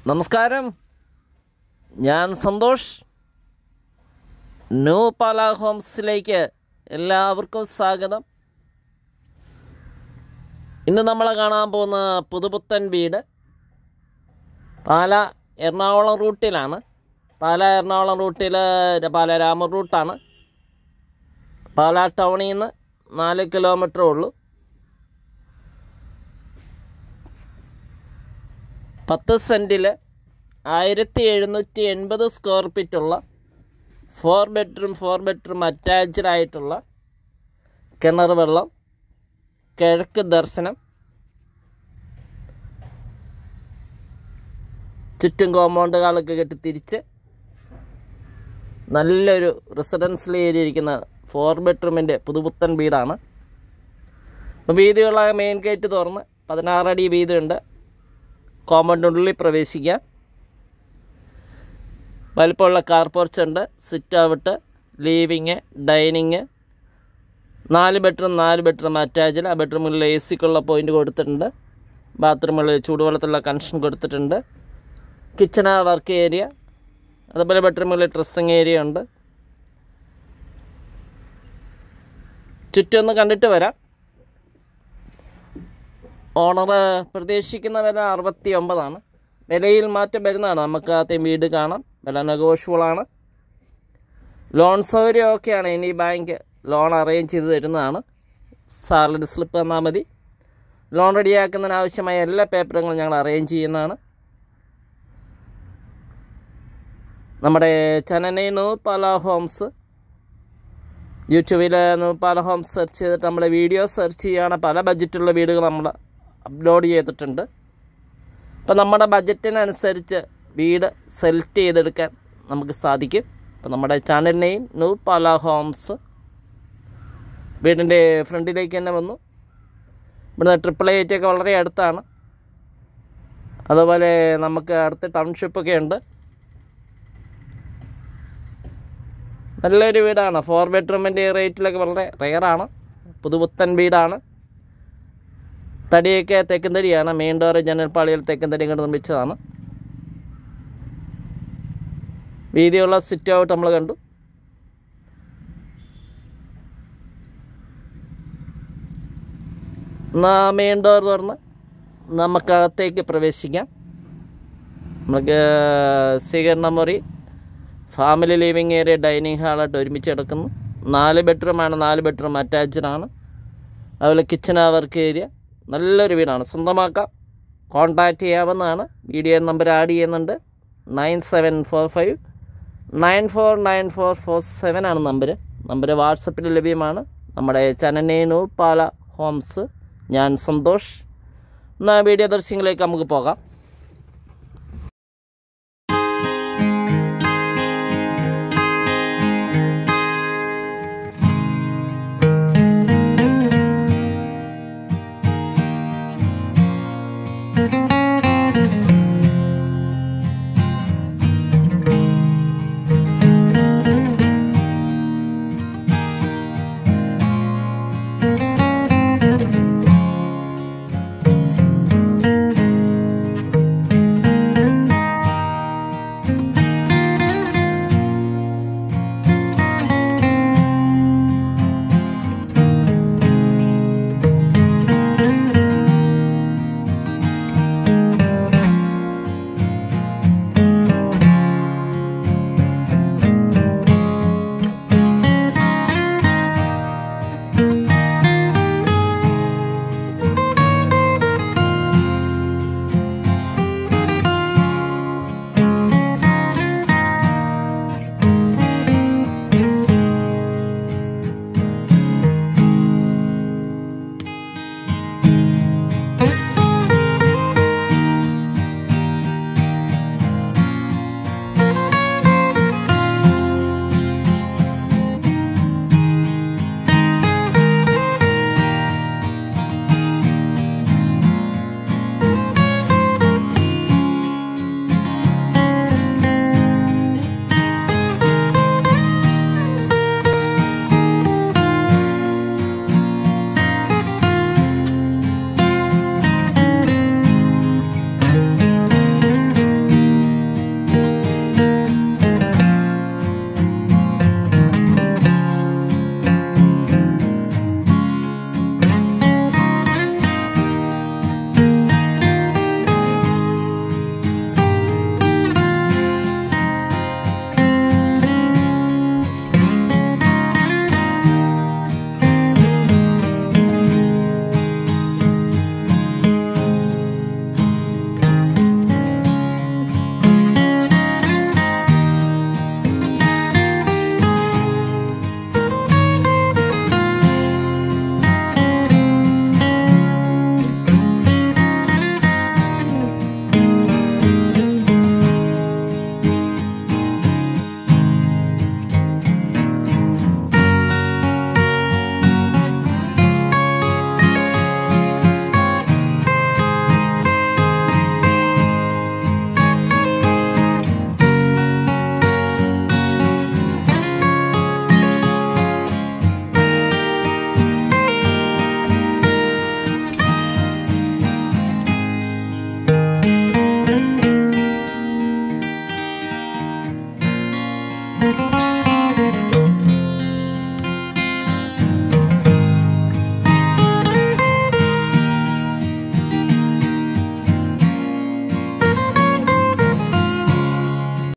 നമസ്കാരം, ഞാൻ സന്തോഷ്. ന്യൂ പാല ഹോംസിലേക്ക് എല്ലാവർക്കും സ്വാഗതം. ഇന്ന് നമ്മൾ കാണാൻ പോകുന്ന പുതുപുത്തൻ വീട് പാല എറണാകുളം റൂട്ടിലാണ്. പാല എറണാകുളം റൂട്ടിൽ പാല രാമൂർ റൂട്ടാണ്. പാല ടൗണിൽ നിന്ന് 4 കിലോമീറ്ററേ ഉള്ളൂ. 10 സെൻറ്റിൽ 1780 സ്ക്വയർ ഫീറ്റുള്ള 4 ബെഡ്റൂം അറ്റാച്ച്ഡ് ആയിട്ടുള്ള കിണർ വെള്ളം, കിഴക്ക് ദർശനം, ചുറ്റും കോമ്പൗണ്ടുകളൊക്കെ കെട്ടി തിരിച്ച് നല്ലൊരു റെസിഡൻഷ്യൽ ഏരിയ ഇരിക്കുന്ന 4 ബെഡ്റൂമിൻ്റെ പുതുപുത്തൻ വീടാണ്. അപ്പോൾ വീതിയുള്ള മെയിൻ ഗേറ്റ് തുറന്ന് 16 അടി വീതിയുണ്ട്. കോമ്പൗണ്ടിനുള്ളിൽ പ്രവേശിക്കാം. വലിപ്പമുള്ള കാർ പോർച്ച് ഉണ്ട്, sit out, living, dining, 4 bedroom attached. ആ ബെഡ്റൂമിൽ എ സിക്കുള്ള പോയിൻ്റ് കൊടുത്തിട്ടുണ്ട്. ബാത്റൂമിൽ ചൂടുവെള്ളത്തിലുള്ള കണക്ഷൻ കൊടുത്തിട്ടുണ്ട്. കിച്ചണ വർക്ക് ഏരിയ, അതുപോലെ ബെഡ്റൂമിൽ ഡ്രസ്സിങ് ഏരിയ ഉണ്ട്. ചുറ്റൊന്ന് കണ്ടിട്ട് വരാം. ഓണർ പ്രതീക്ഷിക്കുന്ന വില 69 വിലയിൽ മാറ്റം വരുന്നതാണ്. നമുക്ക് ആദ്യം വീട് കാണാം. വില നെഗോഷ്യബിളാണ്. ലോൺ സൗകര്യം ഒക്കെയാണ്. ഇനി ബാങ്ക് ലോൺ അറേഞ്ച് ചെയ്ത് തരുന്നതാണ്. സാലറി സ്ലിപ്പ് തന്നാൽ മതി. ലോൺ റെഡിയാക്കുന്നതിന് ആവശ്യമായ എല്ലാ പേപ്പറുകളും ഞങ്ങൾ അറേഞ്ച് ചെയ്യുന്നതാണ്. നമ്മുടെ ചാനലിൽ ന്യൂ പാല ഹോംസ്, യൂട്യൂബിൽ ന്യൂ പാല ഹോംസ് സെർച്ച് ചെയ്തിട്ട് നമ്മുടെ വീഡിയോ സെർച്ച് ചെയ്യുകയാണ്. പല ബഡ്ജറ്റുള്ള വീടുകൾ നമ്മൾ അപ്ലോഡ് ചെയ്തിട്ടുണ്ട്. അപ്പോൾ നമ്മുടെ ബഡ്ജറ്റിനനുസരിച്ച് വീട് സെലക്ട് ചെയ്തെടുക്കാൻ നമുക്ക് സാധിക്കും. അപ്പോൾ നമ്മുടെ ചാനൽ നെയിം ന്യൂ പാല ഹോംസ്. വീടിൻ്റെ ഫ്രണ്ടിലേക്ക് തന്നെ വന്നു. ഇവിടുന്ന് AAA ഒക്കെ വളരെ അടുത്താണ്. അതുപോലെ നമുക്ക് അടുത്ത് ടൗൺഷിപ്പൊക്കെ ഉണ്ട്. നല്ലൊരു വീടാണ്. 4 ബെഡ്റൂമിൻ്റെ റേറ്റിലൊക്കെ വളരെ റെയറാണ്. പുതുപുത്തൻ വീടാണ്. തടിയൊക്കെ തെക്കൻ തടിയാണ്. മെയിൻ ഡോർ ജനൽപ്പാളിയിൽ തെക്കൻ തടി കൊണ്ട് നിർമ്മിച്ചതാണ്. വീതിയുള്ള സിറ്റ് ഔട്ട് നമ്മൾ കണ്ടു. മെയിൻ ഡോർ തുറന്ന് നമുക്കകത്തേക്ക് പ്രവേശിക്കാം. നമുക്ക് സ്വീകരണ മുറി, ഫാമിലി ലിവിങ് ഏരിയ, ഡൈനിങ് ഹാളായിട്ട് ഒരുമിച്ച് കിടക്കുന്നു. 4 ബെഡ്റൂമാണ്. 4 ബെഡ്റൂം അറ്റാച്ച്ഡ് ആണ്. അതുപോലെ കിച്ചൺ വർക്ക് ഏരിയ. നല്ലൊരു വീടാണ്. സ്വന്തമാക്കാം. കോൺടാക്റ്റ് ചെയ്യാവുന്നതാണ്. വീഡിയോ നമ്പർ ആഡ് ചെയ്യുന്നുണ്ട്. 9745 949447 ആണ് നമ്പർ വാട്സപ്പിൽ ലഭ്യമാണ്. നമ്മുടെ ചാനൽ ന്യൂ പാല ഹോംസ്. ഞാൻ സന്തോഷ്. എന്നാൽ വീഡിയോ ദർശനങ്ങളിലേക്ക് നമുക്ക് പോകാം.